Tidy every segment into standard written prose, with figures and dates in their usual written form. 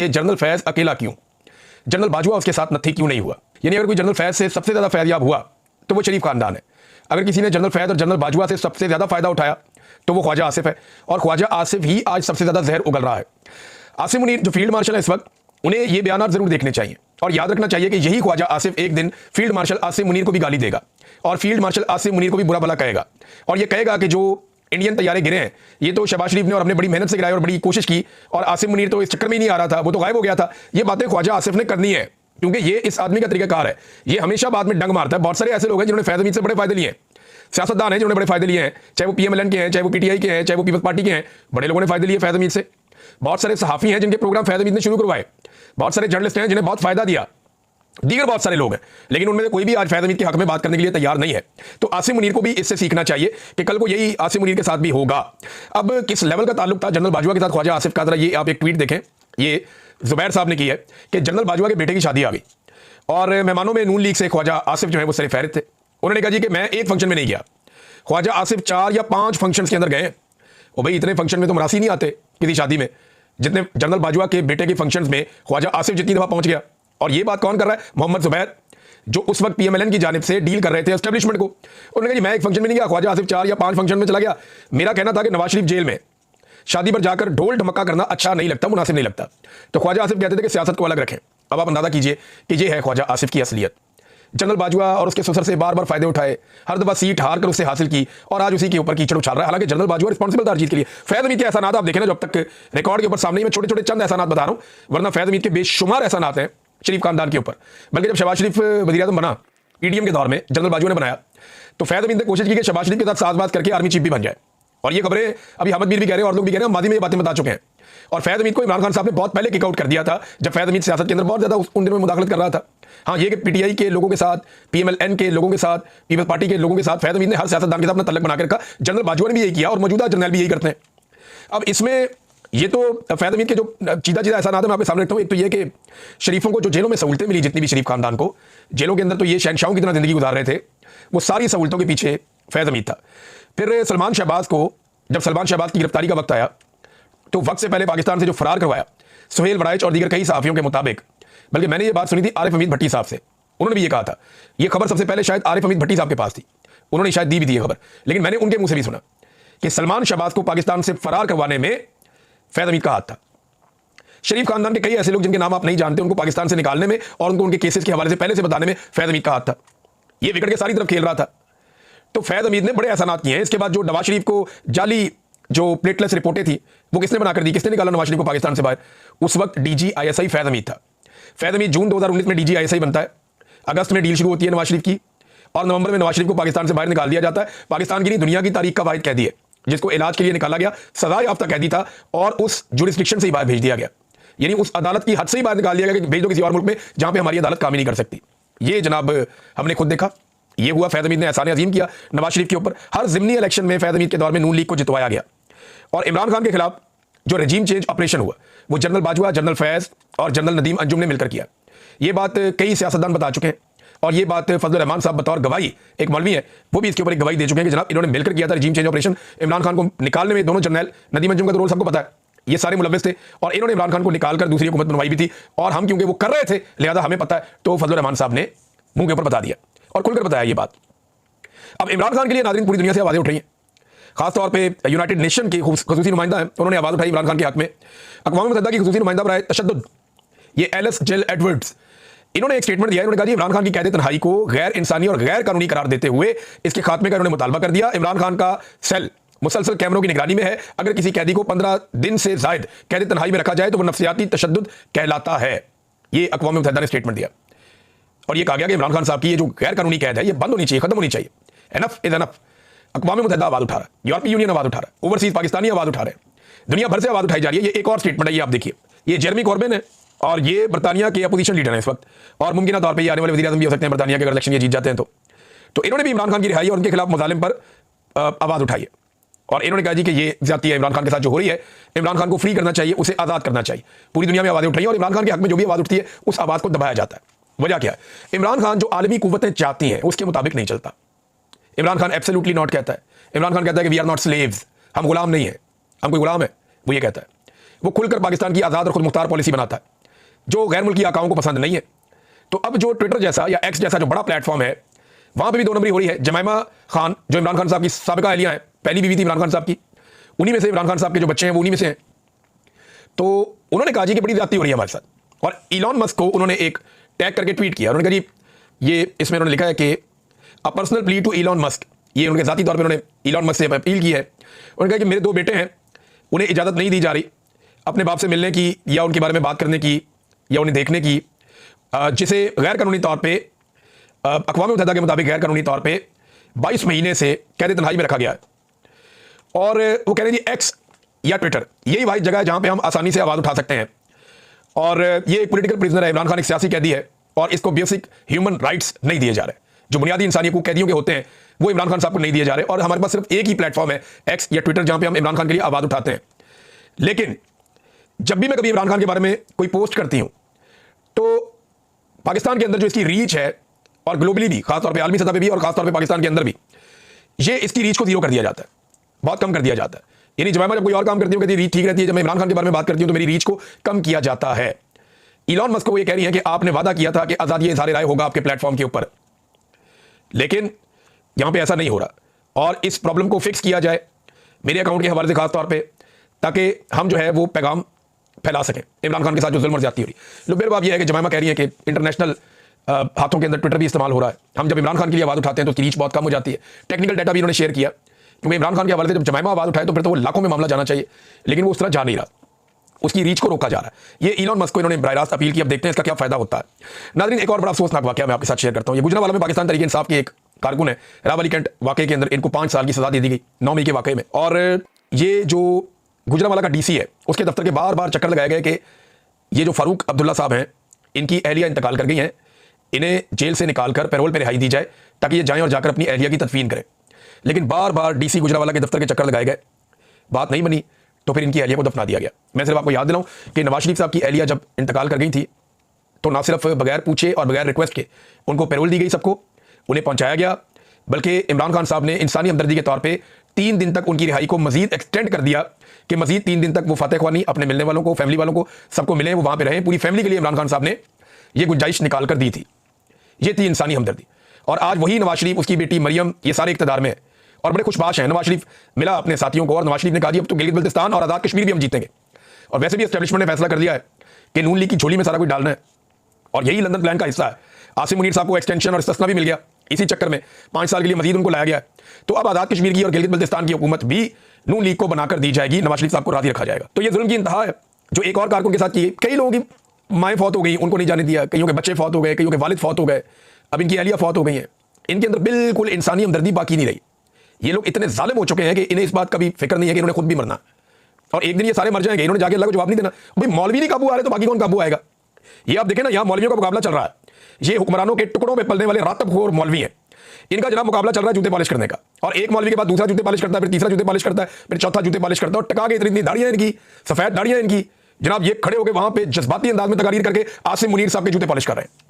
कि जनरल फैज अकेला क्यों, जनरल बाजवा उसके साथ नत्थी क्यों नहीं हुआ। यानी अगर कोई जनरल फैज से सबसे ज़्यादा फैज़याब हुआ तो वो शरीफ खानदान है। अगर किसी ने जनरल फैज और जनरल बाजवा से सबसे ज़्यादा फ़ायदा उठाया तो वो ख्वाजा आसिफ है, और ख्वाजा आसिफ ही आज सबसे ज़्यादा जहर उगल रहा है। आसिफ मुनीर जो फील्ड मार्शल है इस वक्त, उन्हें ये बयान ज़रूर देखने चाहिए और याद रखना चाहिए कि यही ख्वाजा आसिफ एक दिन फील्ड मार्शल आसिफ मुनीर को भी गाली देगा और फील्ड मार्शल आसिफ मुनीर को भी बुरा भला कहेगा, और ये कहेगा कि जो इंडियन तैयारे गिरे हैं ये तो शहबाज शरीफ ने और हमने बड़ी मेहनत से गिराए और बड़ी कोशिश की, और आसिफ मुनीर तो इस चक्कर में ही नहीं आ रहा था, वो तो गायब हो गया था। ये बातें ख्वाजा आसिफ ने करनी है, क्योंकि ये इस आदमी का तरीकाकार है। ये हमेशा बाद में डंग मारता है। बहुत सारे ऐसे लोग हैं जिन्होंने फैज़ हमीद से बड़े फायदे लिए हैं, सियासतदान हैं जिन्होंने बड़े फायदे लिए हैं, चाहे वो पीएमएलएन के हैं, चाहे वो पीटीआई के हैं, चाहे वो पीपल्स पार्टी के हैं, बड़े लोगों ने फायदे लिए फैज़ हमीद से। बहुत सारे सहाफ़ी हैं जिनके प्रोग्राम फैज़ हमीद ने शुरू करवाए, बहुत सारे जर्नलिस्ट हैं जिन्हें बहुत फायदा दिया, दीगर बहुत सारे लोग हैं, लेकिन उनमें से कोई भी आज फैज़ हमीद के हक में बात करने के लिए तैयार नहीं है। तो आसिफ मुनीर को भी इससे सीखना चाहिए कि कल को यही आसिफ मुनीर के साथ भी होगा। अब किस लेवल का ताल्लुक था जनरल बाजवा के साथ ख्वाजा आसिफ का, जरा ये आप एक ट्वीट देखें। ये जुबैर साहब ने की है कि जनरल बाजवा के बेटे की शादी आ गई और मेहमानों में नून लीग से ख्वाजा आसिफ जो है वो सरफहरिस्त थे। उन्होंने कहा जी कि मैं एक फंक्शन में नहीं गया। ख्वाजा आसिफ 4 या 5 फंक्शन के अंदर गए, और भाई इतने फंक्शन में तो मरासी नहीं आते किसी शादी में जितने जनरल बाजवा के बेटे के फंक्शन में ख्वाजा आसिफ जितनी दफा पहुंच गया। और ये बात कौन कर रहा है? मोहम्मद जुबैर, जो उस वक्त पीएमएलएन की जानिब से डील कर रहे थे एस्टेब्लिशमेंट को। उन्होंने कहा जी मैं एक फंक्शन में नहीं गया, ख्वाजा आसिफ 4 या 5 फंक्शन में चला गया। मेरा कहना था कि नवाज शरीफ जेल में शादी पर जाकर ढोल ढमक्का करना अच्छा नहीं लगता, मुनासिब नहीं लगता। तो ख्वाजा आसिफ कहते थे कि सियासत को अलग रखें। अब आप अंदाजा कीजिए कि ये है ख्वाजा आसिफ की असलियत। जनरल बाजवा और उसके ससुर से बार बार फायदे उठाए, हर दफा सीट हार कर उससे हासिल की, और आज उसी के ऊपर कीचड़ उछाल रहा है। हालांकि जनरल बाजवा रिस्पॉन्सिबल था जीत के लिए। फैज़ हमीद के एहसानात आप देखें ना, जब तक रिकॉर्ड के ऊपर सामने, मैं छोटे छोटे चंद एहसानात बता रहा हूं, वरना फैज़ हमीद के बेशुमार एहसानात हैं शरीफ खानदान के ऊपर। बल्कि जब शहबाज शरीफ वज़ीर आज़म बना पीडीएम के दौर में, जनरल बाजवा ने बनाया, तो फैज़ हमीद ने कोशिश की कि शहबाज शरीफ के साथ साज़बाज़ करके आर्मी चीफ भी बन जाए। और ये खबरें अभी अहमद मीर भी कह रहे हैं और लोग भी कह रहे हैं, मादी में ये बातें बता चुके हैं। और फैज़ हमीद को इमरान खान साहब ने बहुत पहले किक आउट कर दिया था, जब फैज़ हमीद सियासत के अंदर बहुत ज़्यादा उन दिनों में मुदाखलत कर रहा था। हाँ, ये कि पीटीआई के लोगों के साथ, पीएमएलएन के लोगों के साथ, पीपल्स पार्टी के लोगों के साथ फैज़ हमीद ने हर सियासतदान के साथ अपना तल्लुक बना के रखा। जनरल बाजवा ने भी यही किया और मौजूदा जनरल भी यही करते हैं। अब इसमें ये तो फैज़ हमीद के जो चीज़ा एहसानात मैं आपके सामने रखता हूँ। एक तो ये कि शरीफों को जो जेलों में सहूलतें मिली, जितनी भी शरीफ खानदान को जेलों के अंदर, तो ये शहनशाहों की तरह जिंदगी गुजार रहे थे, वो सारी सहूलतों के पीछे फैज़ हमीद था। फिर सलमान शहबाज को, जब सलमान शहबाज की गिरफ्तारी का वक्त आया, तो वक्त से पहले पाकिस्तान से जो फरार करवाया सुहेल वड़ाइच और दीगर कई सहाफ़ियों के मुताबिक, बल्कि मैंने ये बात सुनी थी आरिफ हमीद भट्टी साहब से, उन्होंने भी ये कहा था। ये खबर सबसे पहले शायद आरिफ हमीद भट्टी साहब के पास थी, उन्होंने शायद दी भी थी ये खबर, लेकिन मैंने उनके मुंह से भी सुना कि सलमान शहबाज को पाकिस्तान से फरार करवाने में फैज़ हमीद का हाथ था। शरीफ खानदान के कई ऐसे लोग जिनके नाम आप नहीं जानते, उनको पाकिस्तान से निकालने में और उनको उनके केसेस के हवाले से पहले से बताने में फैज़ हमीद का हाथ था। ये विकेट के सारी तरफ खेल रहा था। तो फैज़ हमीद ने बड़े एहसानात किए हैं। इसके बाद जो नवाज शरीफ को जाली जो प्लेटलेस रिपोर्टें थी वो किसने बनाकर दी, किसने निकाला नवाज शरीफ को पाकिस्तान से बाहर? उस वक्त डीजी आईएसआई फैज़ हमीद था। फैज़ हमीद जून 2019 में डीजी आईएसआई बनता है, अगस्त में डील शुरू होती है नवाज शरीफ की, और नवंबर में नवाज शरीफ को पाकिस्तान से बाहर निकाल दिया जाता है। पाकिस्तान की नहीं, दुनिया की तारीख का वाहिद कैदी है जिसको इलाज के लिए निकाला गया, सजा याफ्ता कैदी था, और उस जुरिस्डिक्शन से ही बाहर भेज दिया गया, यानी उस अदालत की हद से ही बाहर निकाल दिया गया कि भेज दो किसी और मुल्क में जहां पे हमारी अदालत काम ही नहीं कर सकती। ये जनाब हमने खुद देखा, ये हुआ। फैज़ हमीद ने एहसान अजीम किया नवाज शरीफ के ऊपर। हर ज़िमनी इलेक्शन में फैज़ हमीद के दौर में नून लीग को जितवाया गया, और इमरान खान के खिलाफ जो रजीम चेंज ऑपरेशन हुआ वो जनरल बाजवा, जनरल फैज़ और जनरल नदीम अंजुम ने मिलकर किया। ये बात कई सियासतदान बता चुके हैं, और ये बात फजल रहमान साहब बतौर गवाही, एक मौलवी है वो भी इसके ऊपर एक गवाही दे चुके हैं कि जनाब इन्होंने मिलकर किया था रजीम चेंज ऑपरेशन। इमरान खान को निकालने में दोनों जनरल, नदीम अंजुम का तो रोल सबको पता है, ये सारे मुलव्विस थे, और इन्होंने इमरान खान को निकालकर दूसरी हुकूमत बनवाई भी थी, और हम क्योंकि वो कर रहे थे लिहाजा हमें पता है, तो फजल रहमान साहब ने मुंह के ऊपर बता दिया और खुलकर बताया ये बात। अब इमरान खान के लिए नाज़रीन पूरी दुनिया से आवाज़ें उठ रही हैं, खासतौर पे यूनाइटेड नेशन के खुसूसी नुमाइंदा हैं, उन्होंने आवाज़ उठाई इमरान खान के हक में। अक़वाम मुत्तहिदा की खुसूसी नुमाइंदा बराए तशद्दुद, ये एलिस जेल एडवर्ड्स, इन्होंने एक स्टेटमेंट दिया। इन्होंने कहा जी इमरान खान की कैद तन्हाई को गैर इंसानी और गैर कानूनी करार देते हुए इसके खात्मे का इन्होंने मुतालबा कर दिया। इमरान खान का सेल मुसलसल कैमरों की निगरानी में है। अगर किसी कैदी को 15 दिन से ज़ायद कैद तन्हाई में रखा जाए तो वह नफ्सियाती तशद्दुद कहलाता है। ये अक़वाम मुत्तहिदा ने स्टेटमेंट दिया, और ये कहा गया कि इमरान खान साहब की ये जो गैर कानूनी कैद है ये बंद होनी चाहिए, खत्म होनी चाहिए। Enough is enough. अक़वाम मुत्तहिदा आवाज़ उठा रहा है, यूरोपीय यूनियन आवाज़ उठा रहा है, ओवरसीज पाकिस्तानी आवाज़ उठा रहे हैं, दुनिया भर से आवाज़ उठाई जा रही है। ये एक और स्टेटमेंट है, ये आप देखिए, ये जेरेमी कॉर्बिन है और ये बरतानिया के अपोजिशन लीडर हैं इस वक्त, और मुमकिन तौर पर ये आने वाले वज़ीर आज़म भी हो सकते हैं बरतानिया के, अगर इलेक्शन ये जीत जाते हैं तो इन्होंने भी इमरान खान की रिहाई और उनके खिलाफ मुज़ालिम पर आवाज़ उठाई है, और इन्होंने कहा जी कि ये ज़्यादती है इमरान खान के साथ जो हो रही है, इमरान खान को फ्री करना चाहिए, उसे आज़ाद करना चाहिए। पूरी दुनिया में आवाज़ें उठ रही हैं, और इमरान खान के हक में जो भी आवाज़ उठती है उस आवाज़ को दबाया जाता है। वजह क्या है? इमरान खान जो आलमी कुव्वतें चाहती हैं उसके मुताबिक नहीं चलता। इमरान खान एब्सोल्युटली नॉट कहता है। इमरान खान कहता है कि वी आर नॉट स्लेव्स, हम गुलाम नहीं है, हम कोई गुलाम है, वो ये कहता है। वो खुलकर पाकिस्तान की आज़ाद और खुद मुख्तार पॉलिसी बनाता है, जो गैर मुल्की आकाओं को पसंद नहीं है। तो अब जो ट्विटर जैसा या एक्स जैसा जो बड़ा प्लेटफॉर्म है, वहां पे भी दो नंबरी हो रही है। जमाइमा खान जो इमरान खान साहब की साबिका अहलिया है, पहली बीवी थी इमरान खान साहब की, उन्हीं में से इमरान खान साहब के जो बच्चे हैं वो उन्हीं में से हैं। तो उन्होंने कहा जी कि बड़ी ज्यादती हो रही है हमारे साथ, और इलॉन मस्क को उन्होंने एक टैग करके ट्वीट किया। उन्होंने कहा जी, ये इसमें उन्होंने लिखा है कि a personal plea to Elon Musk, ये उनके जाती तौर पर उन्होंने इलॉन मस्क से अपील की है। उन्होंने कहा कि मेरे 2 बेटे हैं, उन्हें इजाज़त नहीं दी जा रही अपने बाप से मिलने की या उनके बारे में बात करने की या उन्हें देखने की, जिसे गैर कानूनी तौर पे अक़वाम मुत्तहिदा के मुताबिक गैर कानूनी तौर पे 22 महीने से कैद तन्हाई में रखा गया है। और वो कह रहे हैं जी एक्स या ट्विटर यही वाहिद जगह है जहां पे हम आसानी से आवाज़ उठा सकते हैं। और ये एक पॉलिटिकल प्रिजनर है, इमरान खान एक सियासी कैदी है, और इसको बेसिक ह्यूमन राइट्स नहीं दिए जा रहे, जो बुनियादी इंसानी हकूक़ कैदियों के होते हैं वो इमरान खान साहब को नहीं दिए जा रहे। और हमारे पास सिर्फ एक ही प्लेटफॉर्म है, एक्स या ट्विटर, जहां पे हम इमरान खान के लिए आवाज़ उठाते हैं। लेकिन जब भी मैं कभी इमरान खान के बारे में कोई पोस्ट करती हूं, तो पाकिस्तान के अंदर जो इसकी रीच है, और ग्लोबली भी, खासतौर पर आलमी सतह पर भी और खासतौर पर पाकिस्तान के अंदर भी, ये इसकी रीच को जीरो कर दिया जाता है, बहुत कम कर दिया जाता है। यानी जमाइमा जब कोई और काम करती हूँ कहती है रीच ठीक रहती है, जब मैं इमरान खान के बारे में बात करती हूँ तो मेरी रीच को कम किया जाता है। इलॉन मस्क को ये कह रही है कि आपने वादा किया था कि आज़ादी इज़हार राय होगा आपके प्लेटफॉर्म के ऊपर, लेकिन यहां पे ऐसा नहीं हो रहा, और इस प्रॉब्लम को फिक्स किया जाए मेरे अकाउंट के हवाले से खास तौर पे, ताकि हम जो है वो पैगाम फैला सकें इमरान खान के साथ जो जुल्म और ज़्यादती हो रही है। लो, मेरे बात यह है कि जमाइमा कह रही है कि इंटरनेशनल हाथों के अंदर ट्विटर भी इस्तेमाल हो रहा है, हम जब इमरान खान के लिए आवाज़ उठाते हैं तो उसकी रीच बहुत कम हो जाती है। टेक्निकल डाटा भी इन्होंने शेयर किया, क्योंकि इमरान खान के हवाले से जब जमाइमा आवाज़ उठाए तो फिर तो वो लाखों में मामला जाना चाहिए, लेकिन वो उस तरह जा नहीं रहा, उसकी रीच को रोका जा रहा है। ये इलॉन मस्क को इन्होंने बराह रास्त अपील की, अब देखते हैं इसका क्या फायदा होता है। नाज़रीन, एक और बड़ा अफसोसनाक वाक़या मैं आपके साथ शेयर करता हूँ। ये गुजरांवाला में पाकिस्तान तहरीक इंसाफ के एक कारकुन है, रावली कैंट वाक़े के अंदर इनको 5 साल की सज़ा दे दी गई 9 मई के वाक़े में। और ये जो गुजरांवाला का डीसी है, उसके दफ्तर के बार बार चक्कर लगाए गए कि ये जो फारूक अब्दुल्ला साहब हैं, इनकी अहलिया इंतकाल कर गई हैं, इन्हें जेल से निकाल कर पैरोल पर रिहाई दी जाए ताकि ये जाएं और जाकर अपनी अहलिया की तदफीन करें। लेकिन बार बार डीसी गुजरांवाला के दफ्तर के चक्कर लगाए गए, बात नहीं बनी, तो फिर इनकी अहलिया को दफना दिया गया। मैं सिर्फ आपको याद दिलाऊं कि नवाज शरीफ साहब की अहलिया जब इंतकाल कर गई थी, तो ना सिर्फ बगैर पूछे और बगैर रिक्वेस्ट के उनको पैरोल दी गई, सबको उन्हें पहुंचाया गया, बल्कि इमरान खान साहब ने इंसानी हमदर्दी के तौर पे 3 दिन तक उनकी रिहाई को मजीद एक्सटेंड कर दिया कि मजीद 3 दिन तक वो फातह ख्वानी अपने मिलने वालों को, फैमिली वालों को, सबको मिले, वो वहां पे रहें। पूरी फैमिली के लिए इमरान खान साहब ने ये गुंजाइश निकाल कर दी थी। ये थी इंसानी हमदर्दी। और आज वही नवाज शरीफ, उसकी बेटी मरियम, ये सारे इक़्तिदार में और बड़े खुशबाश हैं। नवाज शरीफ मिला अपने साथियों को और नवाज शरीफ ने कहा अब तो गिलगित बल्तिस्तान और आज़ाद कश्मीर भी हम जीतेंगे। और वैसे भी एस्टेब्लिशमेंट ने फैसला कर दिया है कि नून लीग की झोली में सारा कुछ डालना है, और यही लंदन प्लान का हिस्सा है। आसिम मुनीर साहब को एक्सटेंशन और इस्तिस्ना भी मिल गया, इसी चक्कर में 5 साल के लिए मजीद उनको लाया गया। तो अब आज़ाद कश्मीर की और गिलगित बल्तिस्तान की हुकूमत भी नून लीग को बनाकर दी जाएगी, नवाज शरीफ साहब को राजी रखा जाएगा। तो ये जुल्म की इंतहा है जो एक और कारकुन के साथ की। कई लोगों की माएँ फौत हो गई, उनको नहीं जाने दिया, कईयों के बच्चे फौत हो गए, कईयों के वालिद फौत हो गए, अब इनकी अहलिया फौत हो गई हैं। इनके अंदर बिल्कुल इंसानी हमदर्दी बाकी नहीं रही। ये लोग इतने जालिम हो चुके हैं कि इन्हें इस बात का भी फिक्र नहीं है कि इन्होंने खुद भी मरना, और एक दिन ये सारे मर जाएंगे, इन्होंने जाके अल्लाह को जवाब नहीं देना। भाई मौलवी नहीं काबू आ रहे तो बाकी कौन काबू आएगा? ये आप देखें ना, यहाँ मौलवियों का मुकाबला चल रहा है। ये हुक्मरानों के टुकड़ों में पलने वाले रातबखोर मौलवी हैं, इनका जनाब मुकाबला चल रहा है जूते पॉलिश करने का। और एक मौलवी के बाद दूसरा जूते पॉलिश करता है, फिर तीसरा जूते पॉलिश करता है, फिर चौथा जूते पॉलिश करता है। और टका के इतनी दाढ़ियां इनकी, सफेद दाढ़ियां इनकी, जनाब ये खड़े होकर वहां पे जज्बाती अंदाज में तकारीर करके आसिम मुनीर साहब के जूते पॉलिश कर रहे हैं।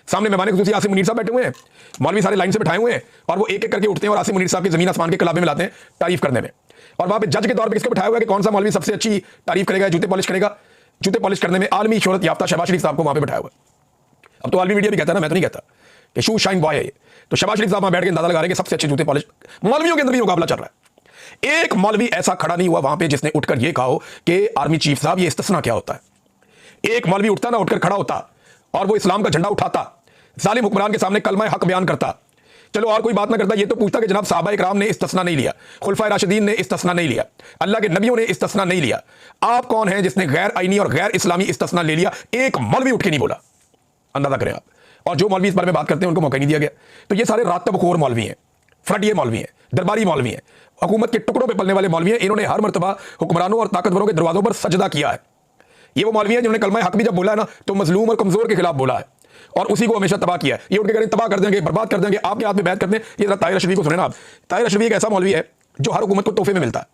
सामने मेहमान खुसूसी आसिम मुनीर साहब बैठे हुए हैं, मौलवी सारे लाइन से बैठाए हुए हैं, और वो एक एक करके उठते हैं और आसिम मुनीर साहब की जमीन आसमान के कलाबे में लाते हैं तारीफ करने में। और वहां पे जज के तौर पे किसको बैठाया हुआ है कि कौन सा मौलवी सबसे अच्छी तारीफ करेगा, जूते पॉलिश करेगा? जूते पॉलिश करने में आलमी शोहरत याफ्ता शहबाज शरीफ साहब को वहां पे बैठाया हुआ है। अब तो आलमी मीडिया भी कहता है ना, मैं तो नहीं कहता, कि शू शाइन बॉय है ये। तो शहबाज शरीफ साहब वहां बैठ के अंदाजा लगा रहे हैं कि सबसे अच्छे जूते पॉलिश। मौलवियों के अंदर भी मुकाबला चल रहा है। एक मौलवी ऐसा खड़ा नहीं हुआ वहां पे जिसने उठकर ये कहा कि आर्मी चीफ साहब ये इस्तिस्ना क्या होता है। एक मौलवी उठता ना, उठकर खड़ा होता और वो इस्लाम का झंडा उठाता, जालिम हुक्मरान के सामने कलमा हक बयान करता। चलो और कोई बात ना करता, ये तो पूछता कि जनाब साहबा इकराम ने इस्तिस्ना नहीं लिया, खुलफाए राशिदीन ने इस्तिस्ना नहीं लिया, अल्लाह के नबियों ने इस्तिस्ना नहीं लिया, आप कौन हैं जिसने गैर आईनी और गैर इस्लामी इस्तिस्ना ले लिया? एक मौलवी उठ के नहीं बोला। अंदाजा करें आप। और जो मौलवी इस बारे में बात करते हैं उनको मौका नहीं दिया गया। तो ये सारे रातबखोर मौलवी हैं, फ्रंटियर मौलवी हैं, दरबारी मौलवी हैं, हुकूमत के टुकड़ों पर पलने वाले मौलवी हैं। इन्होंने हर मरतबा हुक्मरानों और ताकतवरों के दरवाजों पर सजदा किया है। ये वो मौलवी हैं जिन्होंने कलमा हक भी जब बोला है ना, तो मजलूम और कमजोर के खिलाफ बोला है, और उसी को हमेशा तबाह किया है। ये उनके करें तबाह कर देंगे, बर्बाद कर देंगे, आपके हाथ में बैत करते हैं। ये जरा ताहिर अशरफी को सुने ना आप। ताहिर अशरफी एक ऐसा मौलवी है जो हर हुकूमत को तोहफे में मिलता है,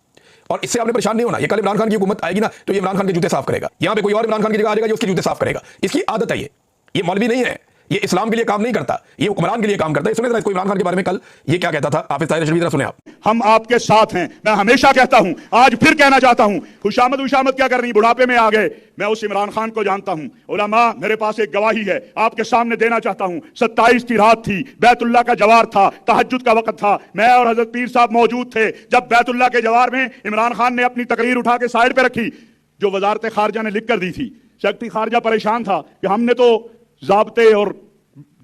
और इससे आपने परेशान नहीं होना। ये कल इमरान खान की हुकूमत आएगी ना, तो ये इमरान खान के जूते साफ करेगा। यहाँ पे कोई और इमरान खान की जगह आ जाएगा जो उसके जूते साफ करेगा। इसकी आदत है। ये मौलवी नहीं है ये इस्लाम के लिए काम नहीं करता, ये हुक्मरान के लिए काम करता है। सुने जरा इसको इमरान खान के बारे में कल ये क्या कहता था, हाफिज ताहिर रशदी जरा सुने आप। हम आपके साथ हैं, मैं हमेशा कहता हूं, आज फिर कहना चाहता हूं, खुशामद क्या करनी, बुढ़ापे में आ गए। मैं उस इमरान खान को जानता हूं। उलमा, मेरे पास एक गवाही है, आपके सामने देना चाहता हूं। 27 की रात थी, बैतुल्लाह का जवार था, तहज्जुद का वक्त था, मैं और हजरत पीर साहब मौजूद थे। जब बैतुल्लाह के जवार में इमरान खान ने अपनी तकरीर उठा के साइड पे रखी, जो वजारत खारजा ने लिख कर दी थी, सेक्रेटरी खारजा परेशान था कि हमने तो जाब्ते और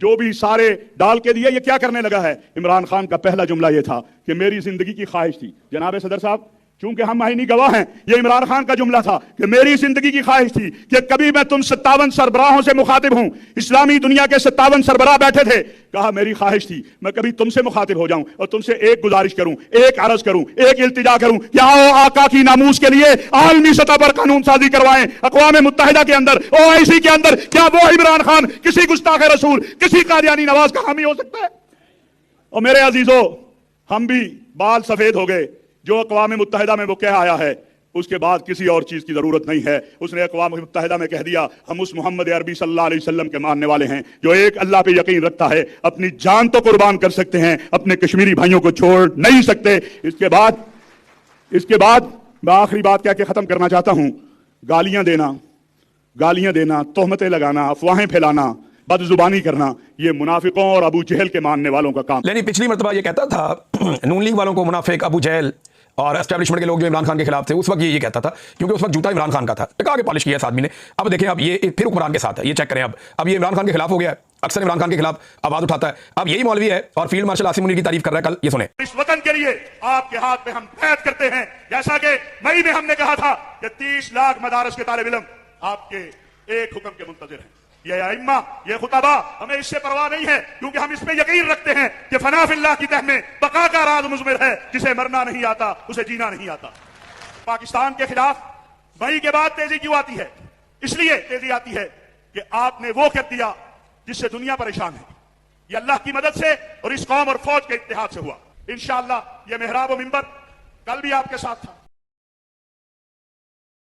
जो भी सारे डाल के दिए, ये क्या करने लगा है। इमरान खान का पहला जुमला ये था कि मेरी जिंदगी की ख्वाहिश थी, जनाब सदर साहब, चूंकि हम आईनी गवाह हैं, ये इमरान खान का जुमला था कि मेरी जिंदगी की ख्वाहिश थी कि कभी मैं तुम 57 सरबराहों से मुखातिब हूं। इस्लामी दुनिया के 57 सरबराह बैठे थे, कहा मेरी ख्वाहिश थी मैं कभी तुमसे मुखातिब हो जाऊं और तुमसे एक गुजारिश करूं, एक अर्ज करूं, एक इल्तिजा करूं कि आओ आका की नामूस के लिए आलमी सतह पर कानून साजी करवाएं, अक़वाम मुत्तहिदा के अंदर, ओआईसी के अंदर। क्या वो इमरान खान किसी गुस्ताख रसूल, किसी कादियानी नवाज का हामी हो सकता है? और मेरे अजीजों, हम भी बाल सफेद हो गए। जो अक़वाम मुत्तहिदा में वो कह आया है, उसके बाद किसी और चीज की जरूरत नहीं है। उसने अक़वाम मुत्तहिदा में कह दिया, हम उस मोहम्मद अरबी सल्लल्लाहु अलैहि वसल्लम के मानने वाले हैं, जो एक अल्लाह पे यकीन रखता है, अपनी जान तो कुर्बान कर सकते हैं, अपने कश्मीरी भाइयों को छोड़ नहीं सकते। इसके बाद मैं आखिरी बात कह के खत्म करना चाहता हूं। गालियां देना, तोहमतें लगाना, अफवाहें फैलाना, बदजुबानी करना, ये मुनाफिकों और अबू जहल के मानने वालों का काम। लेकिन पिछली मरतबा ये कहता था नून लीग वालों को मुनाफिक, अबू जहल और एस्टैब्लिशमेंट के लोग जो इमरान खान के खिलाफ थे, उस वक्त ये कहता था, क्योंकि उस वक्त जूता इमरान खान का था, टिका के पॉलिश किया इस आदमी ने। अब देखें, अब ये फिर हुक्मरान के साथ है, ये चेक करें। अब ये इमरान खान के खिलाफ हो गया है, अक्सर इमरान खान के खिलाफ आवाज उठाता है। अब यही मौलवी है और फील्ड मार्शल आसिम मुनीर की तारीफ कर रहा है। कल ये सुने, इस वतन के लिए आपके हाथ में हम बैत करते हैं, जैसा कि मई में हमने कहा था कि 30 लाख मदारस के तालिब इल्म आपके एक हुक्म के मुंतजिर हैं। ये अइम्मा, ये खुतबा, हमें इससे परवाह नहीं है, क्योंकि हम इसमें यकीन रखते हैं कि फना फिल्लाह की तह में बका का राज मुज़मिर है, जिसे मरना नहीं आता उसे जीना नहीं आता। पाकिस्तान के खिलाफ मई के बाद तेजी क्यों आती है? इसलिए तेजी आती है कि आपने वो कर दिया जिससे दुनिया परेशान है। ये अल्लाह की मदद से और इस कौम और फौज के इत्तेहाद से हुआ। इंशाअल्लाह ये मेहराब व मिंबर कल भी आपके साथ था,